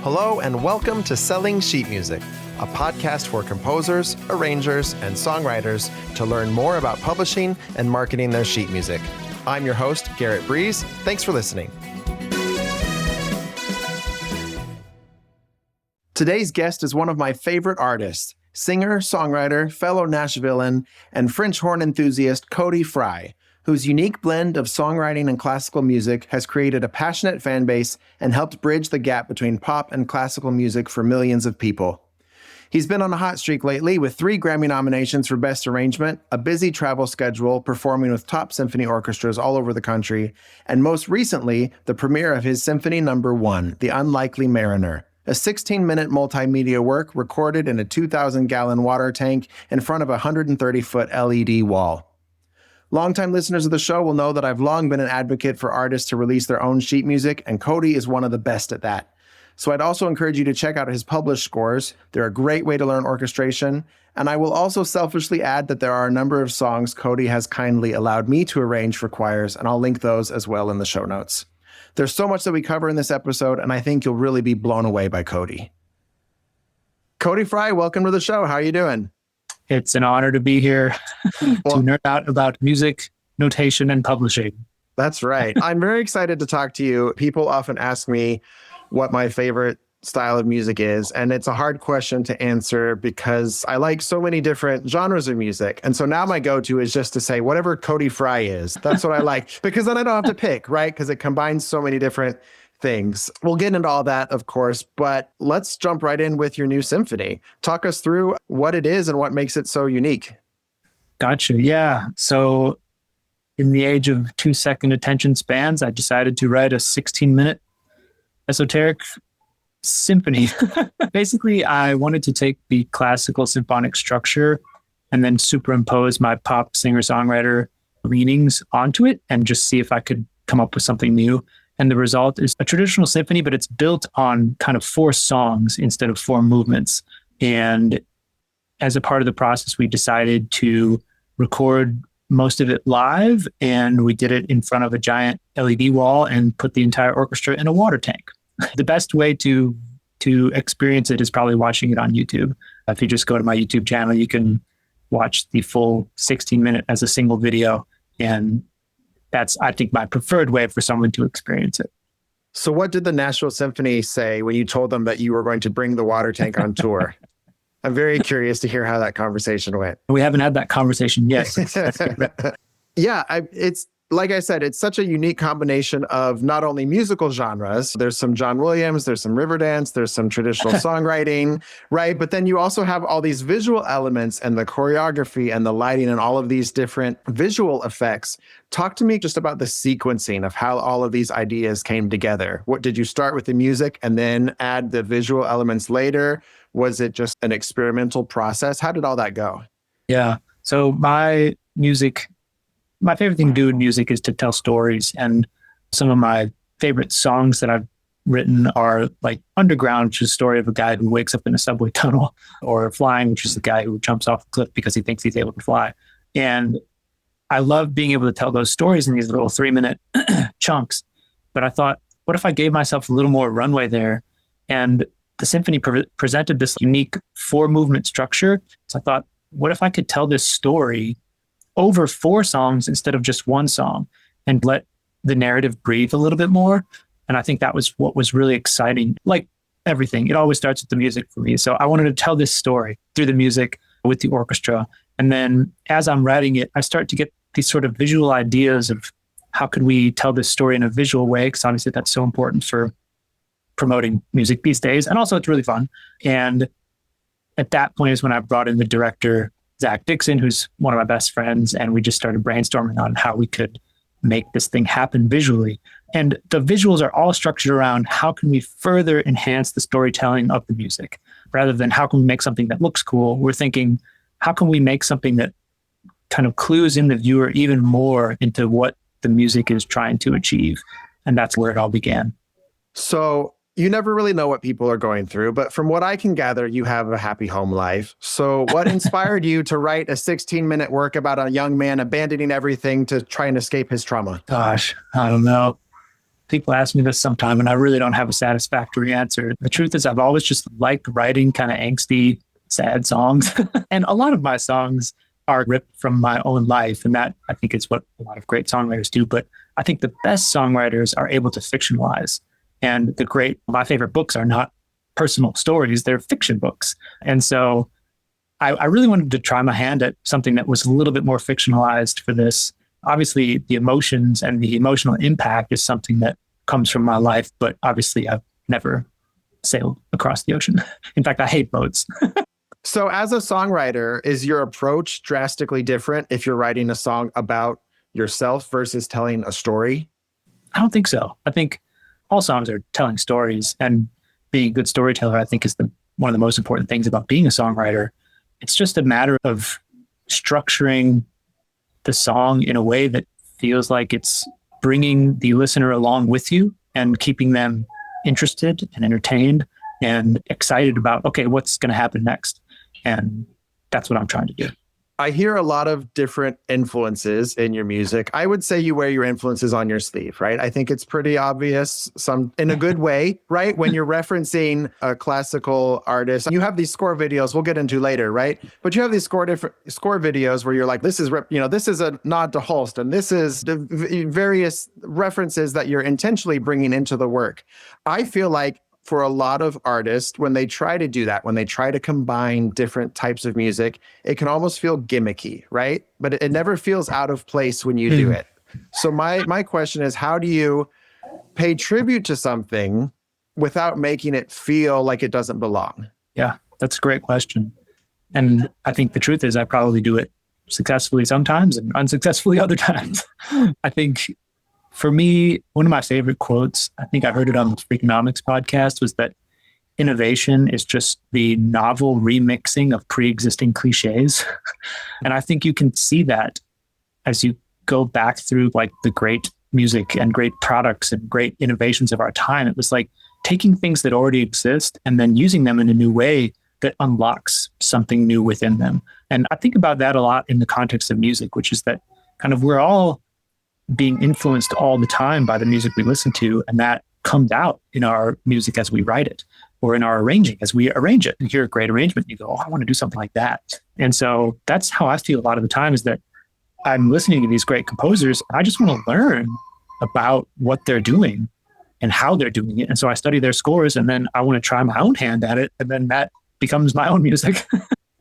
Hello and welcome to Selling Sheet Music, a podcast for composers, arrangers, and songwriters to learn more about publishing and marketing their sheet music. I'm your host, Garrett Breeze. Thanks for listening. Today's guest is one of my favorite artists, singer, songwriter, fellow Nashvillain, and French horn enthusiast Cody Fry, whose unique blend of songwriting and classical music has created a passionate fan base and helped bridge the gap between pop and classical music for millions of people. He's been on a hot streak lately with 3 Grammy nominations for Best Arrangement, a busy travel schedule performing with top symphony orchestras all over the country, and most recently, the premiere of his Symphony No. 1, The Unlikely Mariner, a 16-minute multimedia work recorded in a 2,000-gallon water tank in front of a 130-foot LED wall. Longtime listeners of the show will know that I've long been an advocate for artists to release their own sheet music, and Cody is one of the best at that. So I'd also encourage you to check out his published scores. They're a great way to learn orchestration. And I will also selfishly add that there are a number of songs Cody has kindly allowed me to arrange for choirs, and I'll link those as well in the show notes. There's so much that we cover in this episode, and I think you'll really be blown away by Cody. Cody Fry, welcome to the show. How are you doing? It's an honor to be here to nerd out about music, notation, and publishing. That's right. I'm very excited to talk to you. People often ask me what my favorite style of music is, and it's a hard question to answer because I like so many different genres of music. And so now my go-to is just to say whatever Cody Fry is. That's what I like, because then I don't have to pick, right? Because it combines so many different things. We'll get into all that, of course, but let's jump right in with your new symphony. Talk us through what it is and what makes it so unique. Gotcha. Yeah. So in the age of 2-second attention spans, I decided to write a 16-minute esoteric symphony. Basically, I wanted to take the classical symphonic structure and then superimpose my pop singer-songwriter leanings onto it and just see if I could come up with something new. And the result is a traditional symphony, but it's built on kind of 4 songs instead of 4 movements. And as a part of the process, we decided to record most of it live, and we did it in front of a giant LED wall and put the entire orchestra in a water tank. The best way to experience it is probably watching it on YouTube. If you just go to my YouTube channel, you can watch the full 16-minute as a single video, and that's, I think, my preferred way for someone to experience it. So what did the Nashville Symphony say when you told them that you were going to bring the water tank on tour? I'm very curious to hear how that conversation went. We haven't had that conversation yet. Yeah, it's like I said, it's such a unique combination of not only musical genres. There's some John Williams, there's some Riverdance, there's some traditional songwriting, right? But then you also have all these visual elements and the choreography and the lighting and all of these different visual effects. Talk to me just about the sequencing of how all of these ideas came together. What did you start with the music and then add the visual elements later? Was it just an experimental process? How did all that go? Yeah. So my favorite thing to do in music is to tell stories. And some of my favorite songs that I've written are like Underground, which is a story of a guy who wakes up in a subway tunnel, or Flying, which is the guy who jumps off a cliff because he thinks he's able to fly. And I love being able to tell those stories in these little 3-minute chunks. But I thought, what if I gave myself a little more runway there? And the symphony presented this unique 4-movement structure. So I thought, what if I could tell this story over 4 songs instead of just 1 song and let the narrative breathe a little bit more? And I think that was what was really exciting. Like everything, it always starts with the music for me. So I wanted to tell this story through the music with the orchestra. And then as I'm writing it, I start to get these sort of visual ideas of how could we tell this story in a visual way? Because obviously that's so important for promoting music these days. And also it's really fun. And at that point is when I brought in the director, Zach Dixon, who's one of my best friends, and we just started brainstorming on how we could make this thing happen visually. And the visuals are all structured around how can we further enhance the storytelling of the music. Rather than how can we make something that looks cool, we're thinking, how can we make something that kind of clues in the viewer even more into what the music is trying to achieve? And that's where it all began. So you never really know what people are going through, but from what I can gather, you have a happy home life. So what inspired you to write a 16-minute work about a young man abandoning everything to try and escape his trauma? Gosh, I don't know. People ask me this sometime, and I really don't have a satisfactory answer. The truth is, I've always just liked writing kind of angsty, sad songs. And a lot of my songs are ripped from my own life. And that, I think, is what a lot of great songwriters do. But I think the best songwriters are able to fictionalize. And my favorite books are not personal stories, they're fiction books. And so I really wanted to try my hand at something that was a little bit more fictionalized for this. Obviously, the emotions and the emotional impact is something that comes from my life, but obviously I've never sailed across the ocean. In fact, I hate boats. So as a songwriter, is your approach drastically different if you're writing a song about yourself versus telling a story? I don't think so. I think all songs are telling stories, and being a good storyteller, I think, is one of the most important things about being a songwriter. It's just a matter of structuring the song in a way that feels like it's bringing the listener along with you and keeping them interested and entertained and excited about, okay, what's going to happen next? And that's what I'm trying to do. I hear a lot of different influences in your music. I would say you wear your influences on your sleeve, right? I think it's pretty obvious, some in a good way, right? When you're referencing a classical artist, you have these score videos we'll get into later, right? But you have these score videos where you're like, this is a nod to Holst, and this is the various references that you're intentionally bringing into the work. I feel like for a lot of artists, when they try to do that, when they try to combine different types of music, it can almost feel gimmicky, right? But it never feels out of place when you do it. So my question is, how do you pay tribute to something without making it feel like it doesn't belong? Yeah, that's a great question. And I think the truth is I probably do it successfully sometimes and unsuccessfully other times. I think for me, one of my favorite quotes, I think I heard it on the Freakonomics podcast, was that innovation is just the novel remixing of pre-existing cliches. And I think you can see that as you go back through like the great music and great products and great innovations of our time. It was like taking things that already exist and then using them in a new way that unlocks something new within them. And I think about that a lot in the context of music, which is that kind of we're all being influenced all the time by the music we listen to, and that comes out in our music as we write it, or in our arranging as we arrange it. You hear a great arrangement, you go, oh, I want to do something like that. And so that's how I feel a lot of the time, is that I'm listening to these great composers, and I just want to learn about what they're doing and how they're doing it. And so I study their scores, and then I want to try my own hand at it, and then that becomes my own music.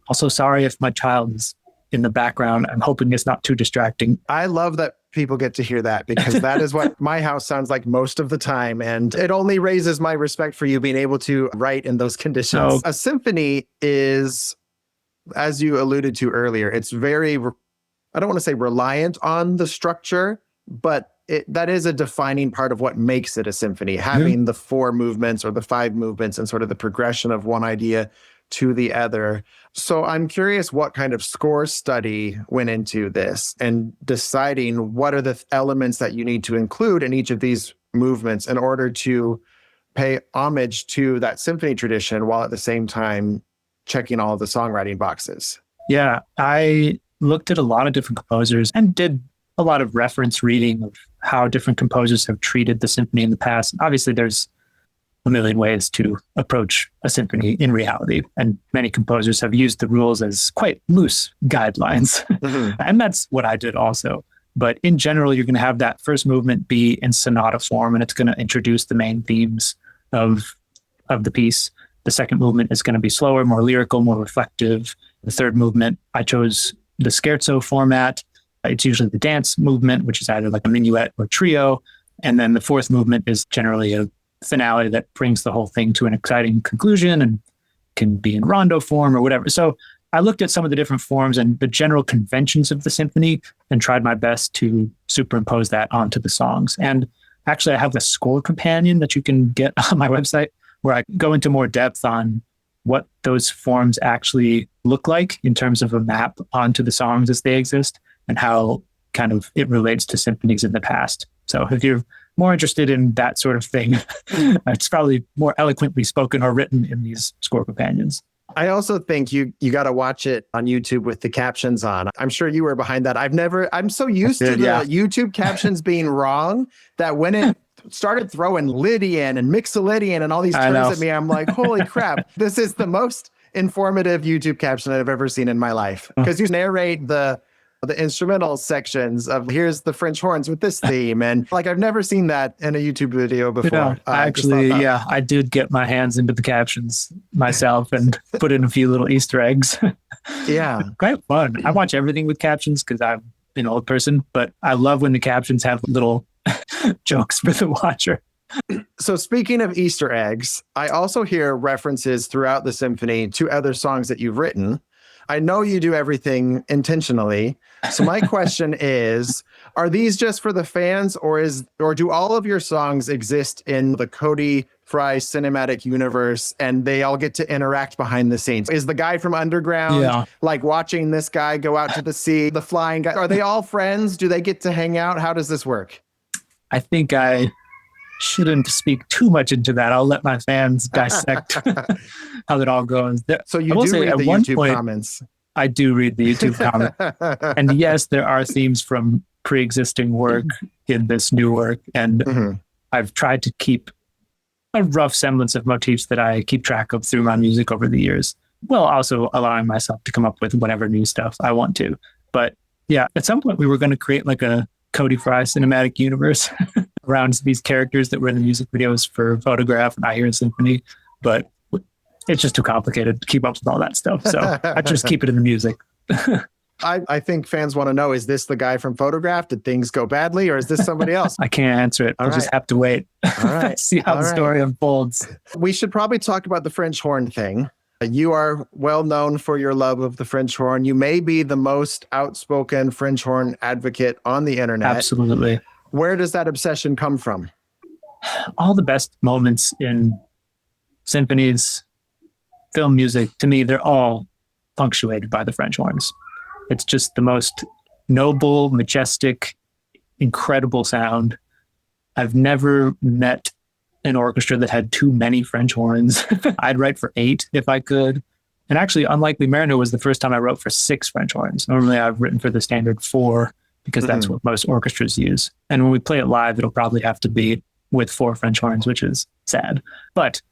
Also, sorry if my child is in the background. I'm hoping it's not too distracting. I love that people get to hear that, because that is what my house sounds like most of the time. And it only raises my respect for you being able to write in those conditions. A symphony is, as you alluded to earlier, it's very, I don't want to say reliant on the structure, but that is a defining part of what makes it a symphony, having the 4 movements or the 5 movements and sort of the progression of one idea to the other. So I'm curious what kind of score study went into this and deciding what are the elements that you need to include in each of these movements in order to pay homage to that symphony tradition while at the same time checking all of the songwriting boxes. Yeah, I looked at a lot of different composers and did a lot of reference reading of how different composers have treated the symphony in the past. Obviously, there's a million ways to approach a symphony in reality, and many composers have used the rules as quite loose guidelines. And that's what I did also. But in general, you're going to have that first movement be in sonata form, and it's going to introduce the main themes of the piece. The second movement is going to be slower, more lyrical, more reflective. The third movement, I chose the scherzo format. It's usually the dance movement, which is either like a minuet or trio. And then the fourth movement is generally a finale that brings the whole thing to an exciting conclusion and can be in rondo form or whatever. So I looked at some of the different forms and the general conventions of the symphony and tried my best to superimpose that onto the songs. And actually, I have a score companion that you can get on my website where I go into more depth on what those forms actually look like in terms of a map onto the songs as they exist and how kind of it relates to symphonies in the past. So if you're more interested in that sort of thing, it's probably more eloquently spoken or written in these score companions. I also think you got to watch it on YouTube with the captions on. I'm sure you were behind that. I'm so used to the YouTube captions being wrong that when it started throwing Lydian and Mixolydian and all these terms at me. I'm like, holy crap, this is the most informative YouTube caption I've ever seen in my life. Because you narrate the instrumental sections of here's the French horns with this theme. And like, I've never seen that in a YouTube video before. I did get my hands into the captions myself and put in a few little Easter eggs. Yeah. Quite fun. I watch everything with captions because I'm an old person, but I love when the captions have little jokes for the watcher. So speaking of Easter eggs, I also hear references throughout the symphony to other songs that you've written. I know you do everything intentionally. So my question is, are these just for the fans, or do all of your songs exist in the Cody Fry cinematic universe and they all get to interact behind the scenes? Is the guy from Underground like watching this guy go out to the sea, the flying guy? Are they all friends? Do they get to hang out? How does this work? I think I shouldn't speak too much into that. I'll let my fans dissect how that all goes. So you do read the YouTube comments. I do read the YouTube comment. And yes, there are themes from pre-existing work in this new work. And I've tried to keep a rough semblance of motifs that I keep track of through my music over the years, while also allowing myself to come up with whatever new stuff I want to. But yeah, at some point we were going to create like a Cody Fry cinematic universe around these characters that were in the music videos for Photograph and I Hear a Symphony. But it's just too complicated to keep up with all that stuff. So I just keep it in the music. I think fans want to know, is this the guy from Photograph? Did things go badly, or is this somebody else? I can't answer it. I'll just have to wait. All right. See how the story unfolds. We should probably talk about the French horn thing. You are well known for your love of the French horn. You may be the most outspoken French horn advocate on the internet. Absolutely. Where does that obsession come from? All the best moments in symphonies, film music, to me, they're all punctuated by the French horns. It's just the most noble, majestic, incredible sound. I've never met an orchestra that had too many French horns. I'd write for 8 if I could. And actually, Unlikely Mariner was the first time I wrote for 6 French horns. Normally, I've written for the standard 4 because that's what most orchestras use. And when we play it live, it'll probably have to be with 4 French horns, which is sad. But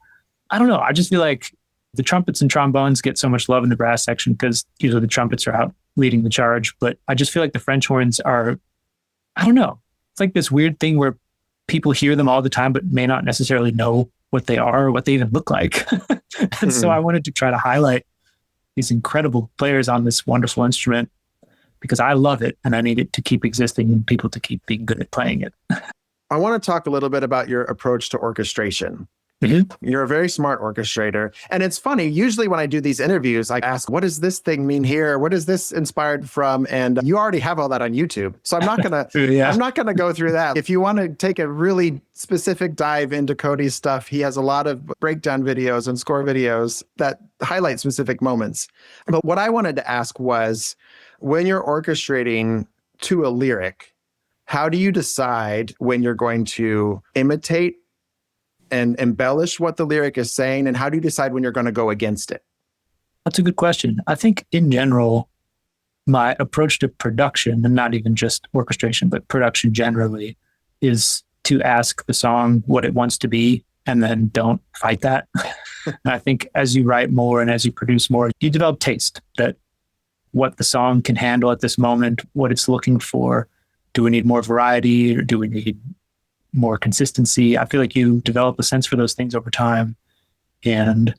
I don't know. I just feel like the trumpets and trombones get so much love in the brass section because usually the trumpets are out leading the charge. But I just feel like the French horns are, I don't know. It's like this weird thing where people hear them all the time, but may not necessarily know what they are or what they even look like. And so I wanted to try to highlight these incredible players on this wonderful instrument because I love it and I need it to keep existing and people to keep being good at playing it. I want to talk a little bit about your approach to orchestration. You're a very smart orchestrator. And it's funny, usually when I do these interviews, I ask, what does this thing mean here? What is this inspired from? And you already have all that on YouTube. So I'm not going to, I'm not going to go through that. If you want to take a really specific dive into Cody's stuff, he has a lot of breakdown videos and score videos that highlight specific moments. But what I wanted to ask was, when you're orchestrating to a lyric, how do you decide when you're going to imitate and embellish what the lyric is saying? And how do you decide when you're going to go against it? That's a good question. I think in general, my approach to production, and not even just orchestration, but production generally, is to ask the song what it wants to be and then don't fight that. And I think as you write more and as you produce more, you develop taste that what the song can handle at this moment, what it's looking for. Do we need more variety or do we need more consistency? I feel like you develop a sense for those things over time. And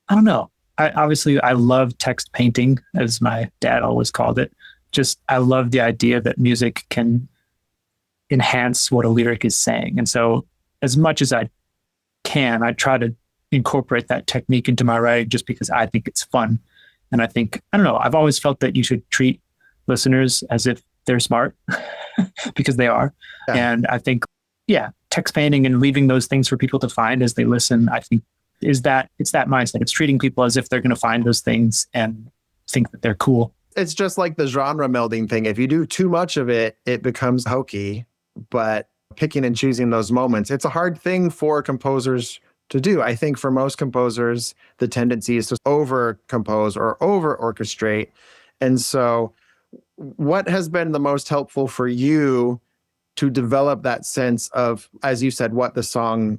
I don't know. I love text painting, as my dad always called it. Just, I love the idea that music can enhance what a lyric is saying. And so as much as I can, I try to incorporate that technique into my writing just because I think it's fun. And I think, I don't know, I've always felt that you should treat listeners as if they're smart because they are. Yeah. And I think, text painting and leaving those things for people to find as they listen, I think it's that mindset. It's treating people as if they're going to find those things and think that they're cool. It's just like the genre melding thing. If you do too much of it, it becomes hokey, but picking and choosing those moments, it's a hard thing for composers to do. I think for most composers, the tendency is to over compose or over orchestrate. And so what has been the most helpful for you to develop that sense of, as you said, what the song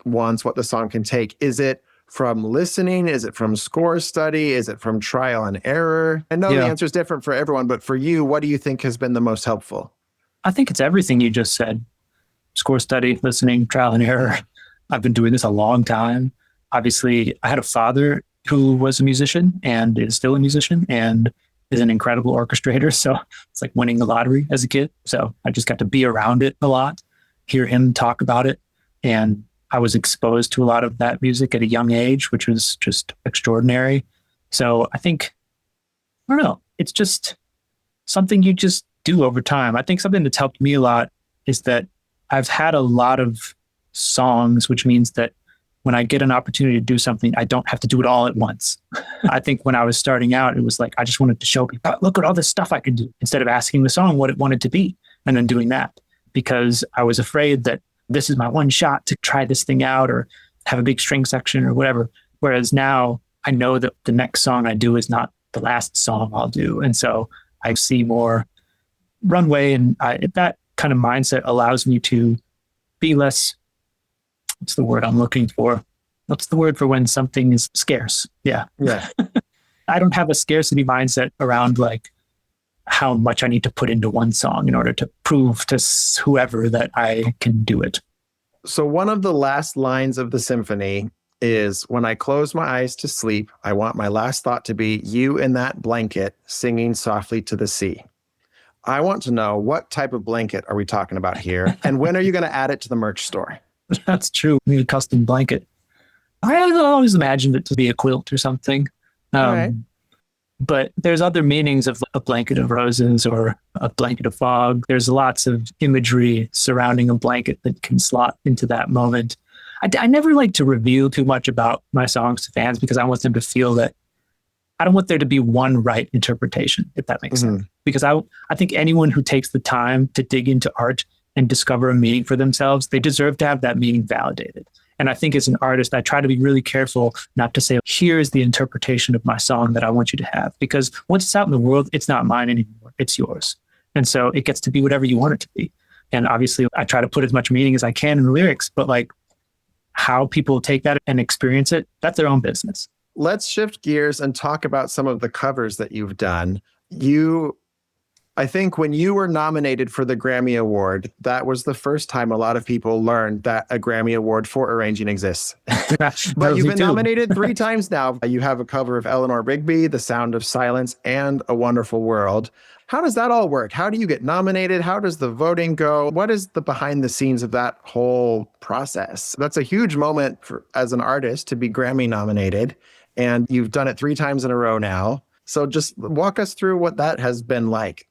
wants, what the song can take? Is it from listening? Is it from score study? Is it from trial and error? I know the answer is different for everyone, but for you, what do you think has been the most helpful? I think it's everything you just said. Score study, listening, trial and error. I've been doing this a long time. Obviously, I had a father who was a musician and is still a musician and is an incredible orchestrator. So it's like winning the lottery as a kid. So I just got to be around it a lot, hear him talk about it. And I was exposed to a lot of that music at a young age, which was just extraordinary. So I think, I don't know, it's just something you just do over time. I think something that's helped me a lot is that I've had a lot of songs, which means that when I get an opportunity to do something, I don't have to do it all at once. I think when I was starting out, it was like, I just wanted to show people, look at all this stuff I can do, instead of asking the song what it wanted to be and then doing that, because I was afraid that this is my one shot to try this thing out or have a big string section or whatever. Whereas now I know that the next song I do is not the last song I'll do. And so I see more runway, and that kind of mindset allows me to be less, what's the word I'm looking for? What's the word for when something is scarce? Yeah. I don't have a scarcity mindset around like how much I need to put into one song in order to prove to whoever that I can do it. So one of the last lines of the symphony is, when I close my eyes to sleep, I want my last thought to be you in that blanket singing softly to the sea. I want to know, what type of blanket are we talking about here? And when are you going to add it to the merch store? That's true. We need a custom blanket. I always imagined it to be a quilt or something. Right. But there's other meanings of a blanket of roses or a blanket of fog. There's lots of imagery surrounding a blanket that can slot into that moment. I never like to reveal too much about my songs to fans because I want them to feel that I don't want there to be one right interpretation, if that makes sense. Because I think anyone who takes the time to dig into art and discover a meaning for themselves, they deserve to have that meaning validated. And I think as an artist, I try to be really careful not to say, here's the interpretation of my song that I want you to have. Because once it's out in the world, it's not mine anymore. It's yours. And so it gets to be whatever you want it to be. And obviously, I try to put as much meaning as I can in the lyrics, but like how people take that and experience it, that's their own business. Let's shift gears and talk about some of the covers that you've done. I think when you were nominated for the Grammy Award, that was the first time a lot of people learned that a Grammy Award for arranging exists. But you've been nominated 3 times now. You have a cover of Eleanor Rigby, The Sound of Silence, and A Wonderful World. How does that all work? How do you get nominated? How does the voting go? What is the behind the scenes of that whole process? That's a huge moment as an artist to be Grammy nominated, and you've done it 3 times in a row now. So just walk us through what that has been like.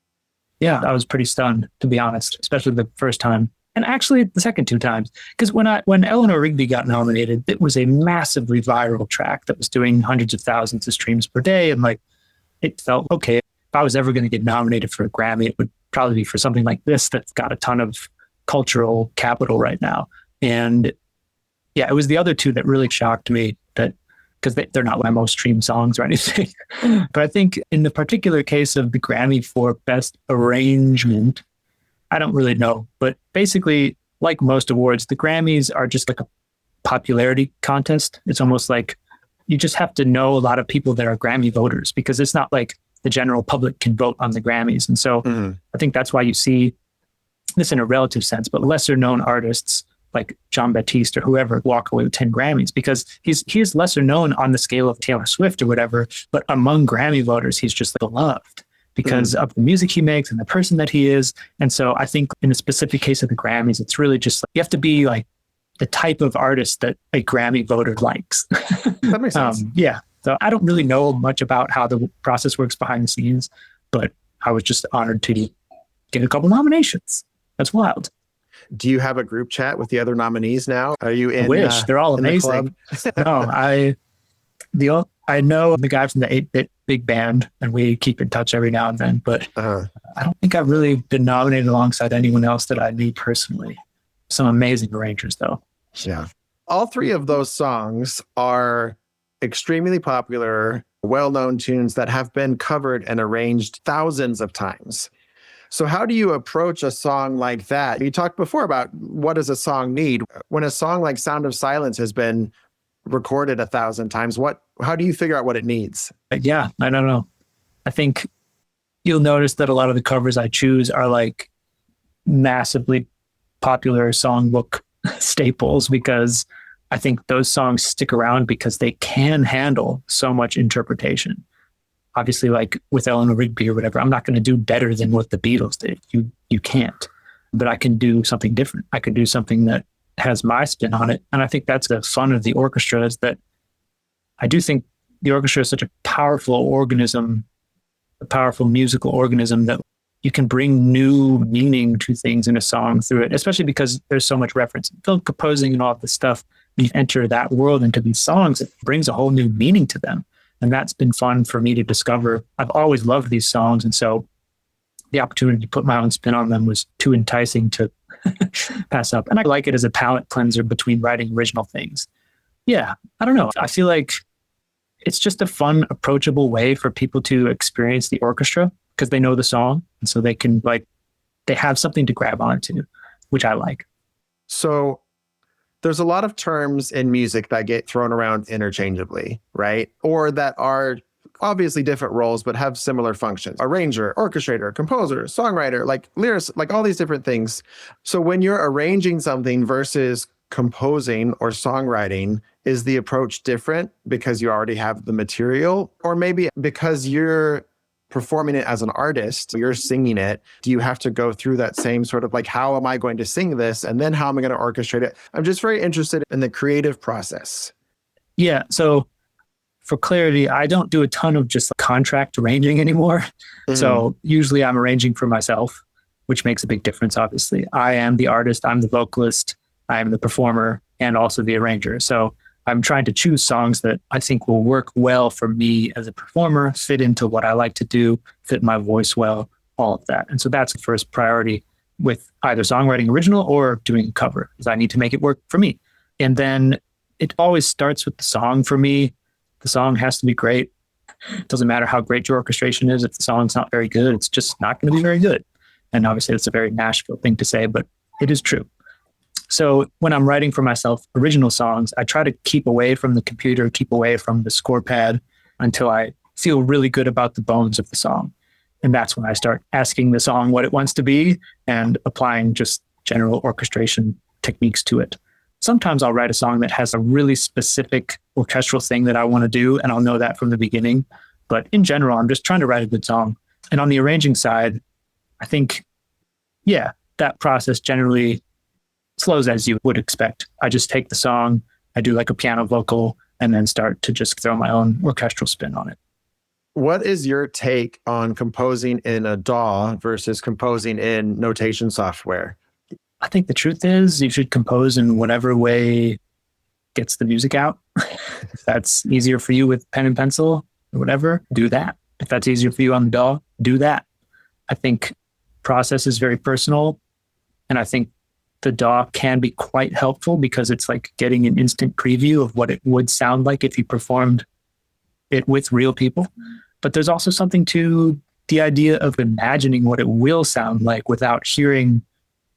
Yeah, I was pretty stunned, to be honest, especially the first time. And actually the second 2 times. Because when Eleanor Rigby got nominated, it was a massively viral track that was doing hundreds of thousands of streams per day. And like, it felt, okay, if I was ever going to get nominated for a Grammy, it would probably be for something like this that's got a ton of cultural capital right now. And yeah, it was the other 2 that really shocked me, that because they're not my most streamed songs or anything. But I think in the particular case of the Grammy for Best Arrangement, I don't really know. But basically, like most awards, the Grammys are just like a popularity contest. It's almost like you just have to know a lot of people that are Grammy voters, because it's not like the general public can vote on the Grammys. And so I think that's why you see this in a relative sense, but lesser known artists like John Baptiste or whoever walk away with 10 Grammys, because he's lesser known on the scale of Taylor Swift or whatever, but among Grammy voters, he's just like beloved because of the music he makes and the person that he is. And so I think in a specific case of the Grammys, it's really just like, you have to be like the type of artist that a Grammy voter likes. That makes sense. Yeah. So I don't really know much about how the process works behind the scenes, but I was just honored to get a couple nominations. That's wild. Do you have a group chat with the other nominees now? Are you in? I wish. They're all amazing. No, I know the guy from the 8-Bit Big Band, and we keep in touch every now and then, but I don't think I've really been nominated alongside anyone else that I knew personally. Some amazing arrangers, though. Yeah. All 3 of those songs are extremely popular, well-known tunes that have been covered and arranged thousands of times. So how do you approach a song like that? You talked before about what does a song need? When a song like Sound of Silence has been recorded 1,000 times, how do you figure out what it needs? Yeah, I don't know. I think you'll notice that a lot of the covers I choose are like massively popular songbook staples because I think those songs stick around because they can handle so much interpretation. Obviously, like with Eleanor Rigby or whatever, I'm not going to do better than what the Beatles did. You can't. But I can do something different. I could do something that has my spin on it. And I think that's the fun of the orchestra, is that I do think the orchestra is such a powerful organism, a powerful musical organism, that you can bring new meaning to things in a song through it, especially because there's so much reference. Film composing and all of this stuff, when you enter that world into these songs, it brings a whole new meaning to them. And that's been fun for me to discover. I've always loved these songs. And so the opportunity to put my own spin on them was too enticing to pass up. And I like it as a palate cleanser between writing original things. Yeah, I don't know. I feel like it's just a fun, approachable way for people to experience the orchestra because they know the song. And so they can they have something to grab onto, which I like. So there's a lot of terms in music that get thrown around interchangeably, right? Or that are obviously different roles, but have similar functions. Arranger, orchestrator, composer, songwriter, like lyrics, like all these different things. So when you're arranging something versus composing or songwriting, is the approach different because you already have the material? Or maybe because you're performing it as an artist, you're singing it, do you have to go through that same sort of like, how am I going to sing this? And then how am I going to orchestrate it? I'm just very interested in the creative process. Yeah. So for clarity, I don't do a ton of just contract arranging anymore. Mm-hmm. So usually I'm arranging for myself, which makes a big difference, obviously. I am the artist, I'm the vocalist, I am the performer, and also the arranger. So I'm trying to choose songs that I think will work well for me as a performer, fit into what I like to do, fit my voice well, all of that. And so that's the first priority with either songwriting original or doing a cover, is I need to make it work for me. And then it always starts with the song for me. The song has to be great. It doesn't matter how great your orchestration is. If the song's not very good, it's just not going to be very good. And obviously it's a very Nashville thing to say, but it is true. So when I'm writing for myself original songs, I try to keep away from the computer, keep away from the score pad until I feel really good about the bones of the song. And that's when I start asking the song what it wants to be and applying just general orchestration techniques to it. Sometimes I'll write a song that has a really specific orchestral thing that I want to do, and I'll know that from the beginning. But in general, I'm just trying to write a good song. And on the arranging side, I think, yeah, that process generally flows as you would expect. I just take the song, I do like a piano vocal, and then start to just throw my own orchestral spin on it. What is your take on composing in a DAW versus composing in notation software? I think the truth is you should compose in whatever way gets the music out. If that's easier for you with pen and pencil or whatever, do that. If that's easier for you on the DAW, do that. I think process is very personal. And I think the DAW can be quite helpful because it's like getting an instant preview of what it would sound like if you performed it with real people. But there's also something to the idea of imagining what it will sound like without hearing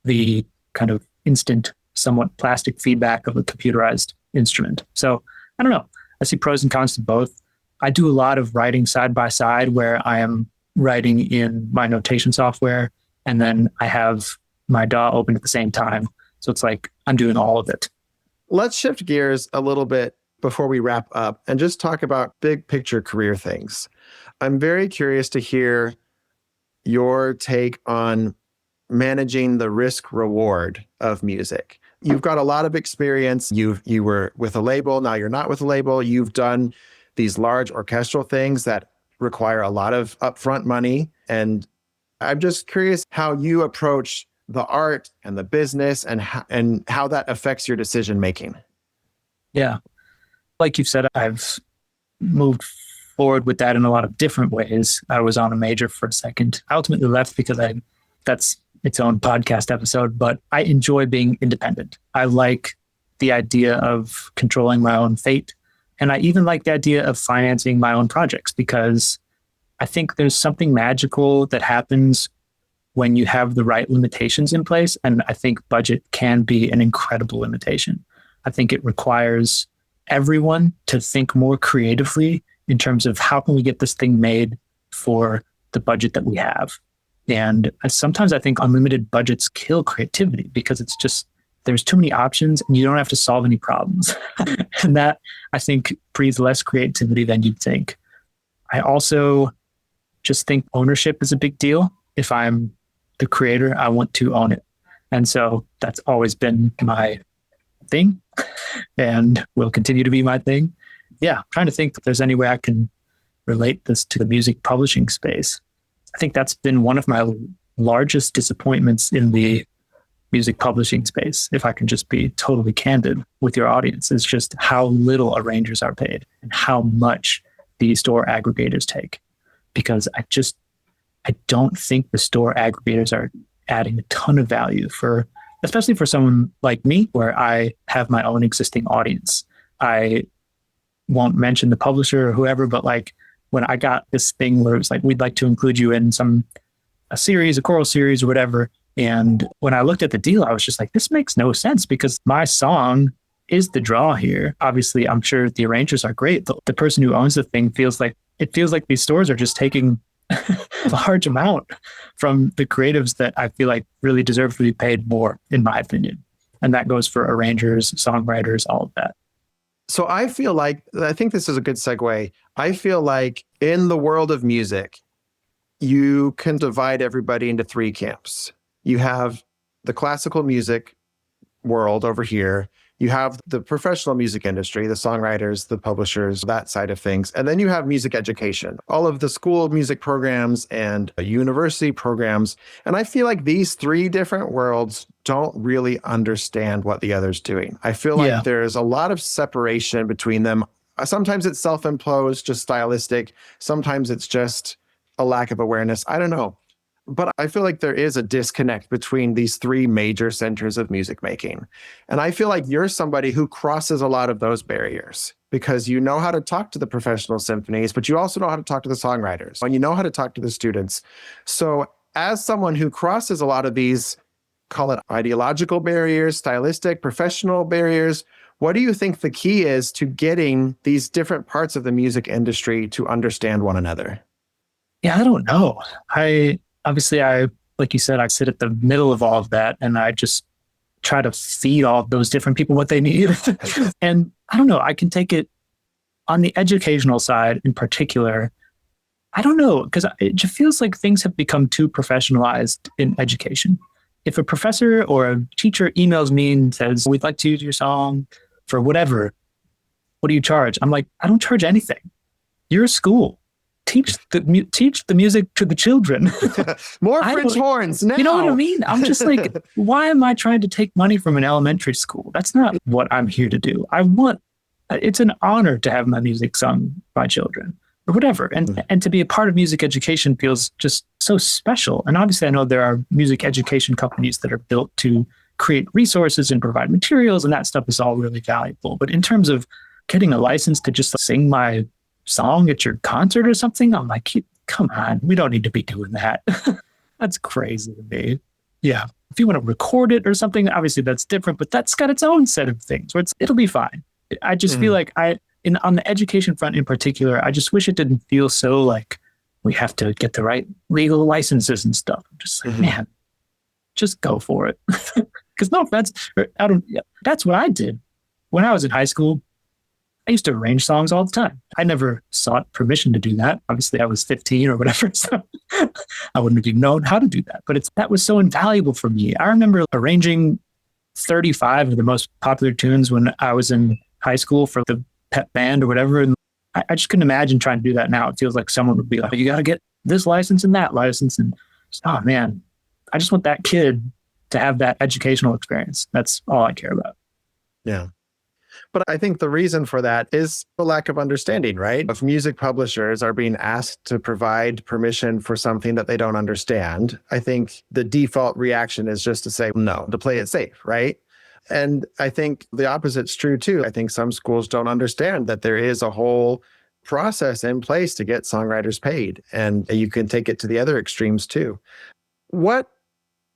the kind of instant, somewhat plastic feedback of a computerized instrument. So I don't know. I see pros and cons to both. I do a lot of writing side by side where I am writing in my notation software and then I have my DAW open at the same time. So it's like I'm doing all of it. Let's shift gears a little bit before we wrap up and just talk about big picture career things. I'm very curious to hear your take on managing the risk reward of music. You've got a lot of experience. You were with a label. Now you're not with a label. You've done these large orchestral things that require a lot of upfront money. And I'm just curious how you approach the art and the business and how that affects your decision making. Yeah. Like you've said, I've moved forward with that in a lot of different ways. I was on a major for a second. I ultimately left because that's its own podcast episode, but I enjoy being independent. I like the idea of controlling my own fate. And I even like the idea of financing my own projects because I think there's something magical that happens when you have the right limitations in place. And I think budget can be an incredible limitation. I think it requires everyone to think more creatively in terms of how can we get this thing made for the budget that we have. And sometimes I think unlimited budgets kill creativity because it's just, there's too many options and you don't have to solve any problems. And that, I think, breeds less creativity than you'd think. I also just think ownership is a big deal. If I'm the creator, I want to own it. And so that's always been my thing and will continue to be my thing. Yeah, I'm trying to think if there's any way I can relate this to the music publishing space. I think that's been one of my largest disappointments in the music publishing space, if I can just be totally candid with your audience, is just how little arrangers are paid and how much the store aggregators take. Because I don't think the store aggregators are adding a ton of value for, especially for someone like me, where I have my own existing audience. I won't mention the publisher or whoever, but like when I got this thing where it was like, we'd like to include you in a series, a choral series or whatever. And when I looked at the deal, I was just like, this makes no sense because my song is the draw here. Obviously, I'm sure the arrangers are great. The person who owns the thing feels like these stores are just taking a large amount from the creatives that I feel like really deserve to be paid more, in my opinion. And that goes for arrangers, songwriters, all of that. So I think this is a good segue. I feel like in the world of music, you can divide everybody into three camps. You have the classical music world over here. You have the professional music industry, the songwriters, the publishers, that side of things. And then you have music education, all of the school music programs and university programs. And I feel like these three different worlds don't really understand what the other's doing. I feel like there's a lot of separation between them. Sometimes it's self-imposed, just stylistic. Sometimes it's just a lack of awareness. I don't know. But I feel like there is a disconnect between these three major centers of music making. And I feel like you're somebody who crosses a lot of those barriers because you know how to talk to the professional symphonies, but you also know how to talk to the songwriters and you know how to talk to the students. So as someone who crosses a lot of these, call it ideological barriers, stylistic, professional barriers, what do you think the key is to getting these different parts of the music industry to understand one another? Yeah, I don't know. Obviously, like you said, I sit at the middle of all of that and I just try to feed all of those different people what they need. And I don't know, I can take it on the educational side in particular. I don't know, because it just feels like things have become too professionalized in education. If a professor or a teacher emails me and says, we'd like to use your song for whatever, what do you charge? I'm like, I don't charge anything. You're a school. Teach the music to the children. More French horns now. You know what I mean? I'm just like, why am I trying to take money from an elementary school? That's not what I'm here to do. It's an honor to have my music sung by children or whatever. And to be a part of music education feels just so special. And obviously I know there are music education companies that are built to create resources and provide materials, and that stuff is all really valuable. But in terms of getting a license to just sing my song at your concert or something, I'm like, come on, we don't need to be doing that. That's crazy to me. Yeah. If you want to record it or something, obviously that's different, but that's got its own set of things where it'll be fine. I just feel like on the education front in particular, I just wish it didn't feel so like we have to get the right legal licenses and stuff. I'm just like, man, just go for it. Because no offense, that's what I did when I was in high school. I used to arrange songs all the time. I never sought permission to do that. Obviously, I was 15 or whatever, so I wouldn't have even known how to do that. But that was so invaluable for me. I remember arranging 35 of the most popular tunes when I was in high school for the pep band or whatever. And I just couldn't imagine trying to do that now. It feels like someone would be like, you got to get this license and that license. And oh man, I just want that kid to have that educational experience. That's all I care about. Yeah. But I think the reason for that is the lack of understanding, right? If music publishers are being asked to provide permission for something that they don't understand, I think the default reaction is just to say no, to play it safe, right? And I think the opposite's true too. I think some schools don't understand that there is a whole process in place to get songwriters paid. And you can take it to the other extremes too. what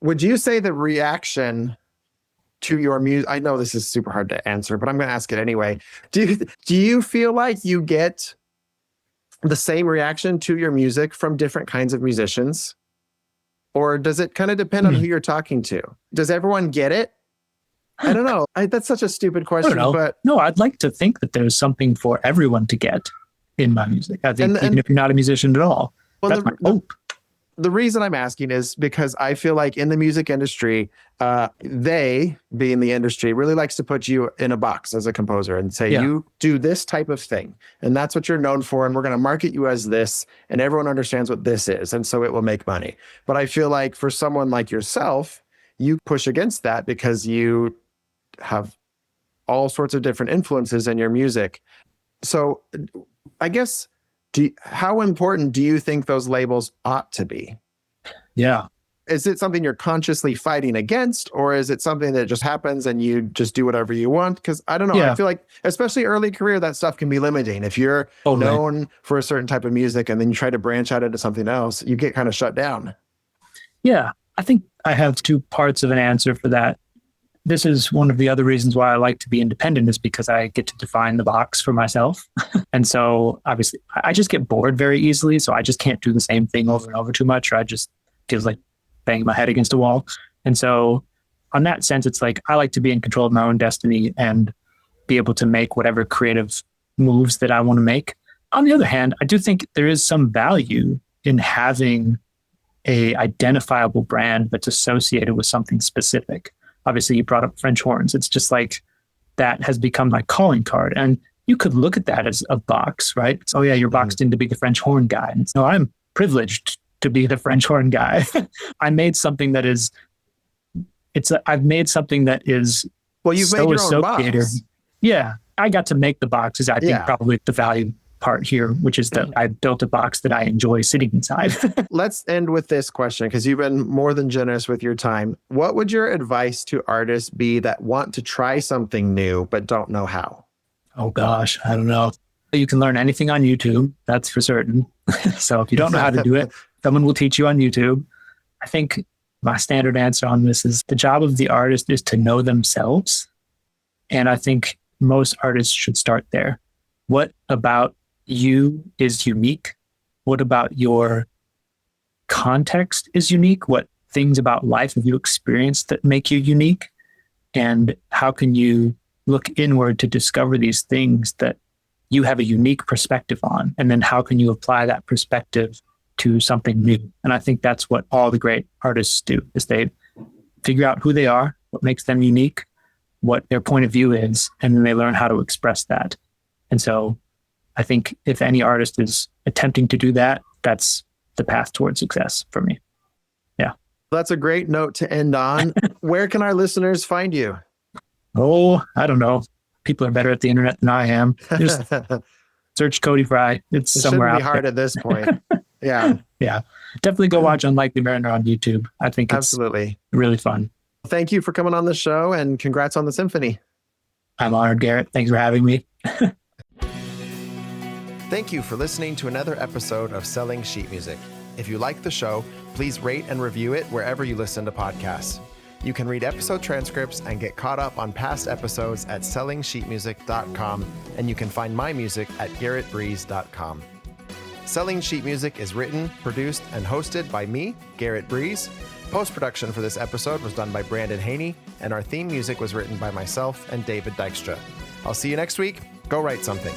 would you say the reaction to your music? I know this is super hard to answer, but I'm going to ask it anyway. Do you feel like you get the same reaction to your music from different kinds of musicians? Or does it kind of depend on who you're talking to? Does everyone get it? I don't know. That's such a stupid question, but no, I'd like to think that there's something for everyone to get in my music. I think even if you're not a musician at all, that's my hope. The reason I'm asking is because I feel like in the music industry, they, being the industry, really likes to put you in a box as a composer and say, you do this type of thing, and that's what you're known for, and we're going to market you as this, and everyone understands what this is, and so it will make money. But I feel like for someone like yourself, you push against that because you have all sorts of different influences in your music. So I guess, how important do you think those labels ought to be? Yeah. Is it something you're consciously fighting against, or is it something that just happens and you just do whatever you want? Because I don't know. I feel like, especially early career, that stuff can be limiting. If you're known for a certain type of music and then you try to branch out into something else, you get kind of shut down. Yeah. I think I have two parts of an answer for that. This is one of the other reasons why I like to be independent, is because I get to define the box for myself. And so obviously I just get bored very easily. So I just can't do the same thing over and over too much, or I just feels like banging my head against a wall. And so on that sense, it's like, I like to be in control of my own destiny and be able to make whatever creative moves that I want to make. On the other hand, I do think there is some value in having a identifiable brand that's associated with something specific. Obviously, you brought up French horns. It's just like that has become my calling card. And you could look at that as a box, right? It's, oh yeah, you're boxed in to be the French horn guy. And no, I'm privileged to be the French horn guy. I made something that is, I've made something that is well, you've made your own box. Yeah, I got to make the boxes. I think probably the value part here, which is that I built a box that I enjoy sitting inside. Let's end with this question, because you've been more than generous with your time. What would your advice to artists be that want to try something new but don't know how? Oh gosh, I don't know. You can learn anything on YouTube, that's for certain. So if you don't know how to do it, someone will teach you on YouTube. I think my standard answer on this is the job of the artist is to know themselves. And I think most artists should start there. What about you is unique? What about your context is unique? What things about life have you experienced that make you unique? And how can you look inward to discover these things that you have a unique perspective on? And then how can you apply that perspective to something new? And I think that's what all the great artists do, is they figure out who they are, what makes them unique, what their point of view is, and then they learn how to express that. And so I think if any artist is attempting to do that, that's the path towards success for me. Yeah. That's a great note to end on. Where can our listeners find you? Oh, I don't know. People are better at the internet than I am. Just search Cody Fry. It somewhere out there. Shouldn't be hard at this point. Yeah. Yeah. Definitely go watch Unlikely Mariner on YouTube. I think it's absolutely really fun. Thank you for coming on the show, and congrats on the Symphony. I'm honored, Garrett. Thanks for having me. Thank you for listening to another episode of Selling Sheet Music. If you like the show, please rate and review it wherever you listen to podcasts. You can read episode transcripts and get caught up on past episodes at sellingsheetmusic.com, and you can find my music at garrettbreeze.com. Selling Sheet Music is written, produced, and hosted by me, Garrett Breeze. Post-production for this episode was done by Brandon Haney, and our theme music was written by myself and David Dykstra. I'll see you next week. Go write something.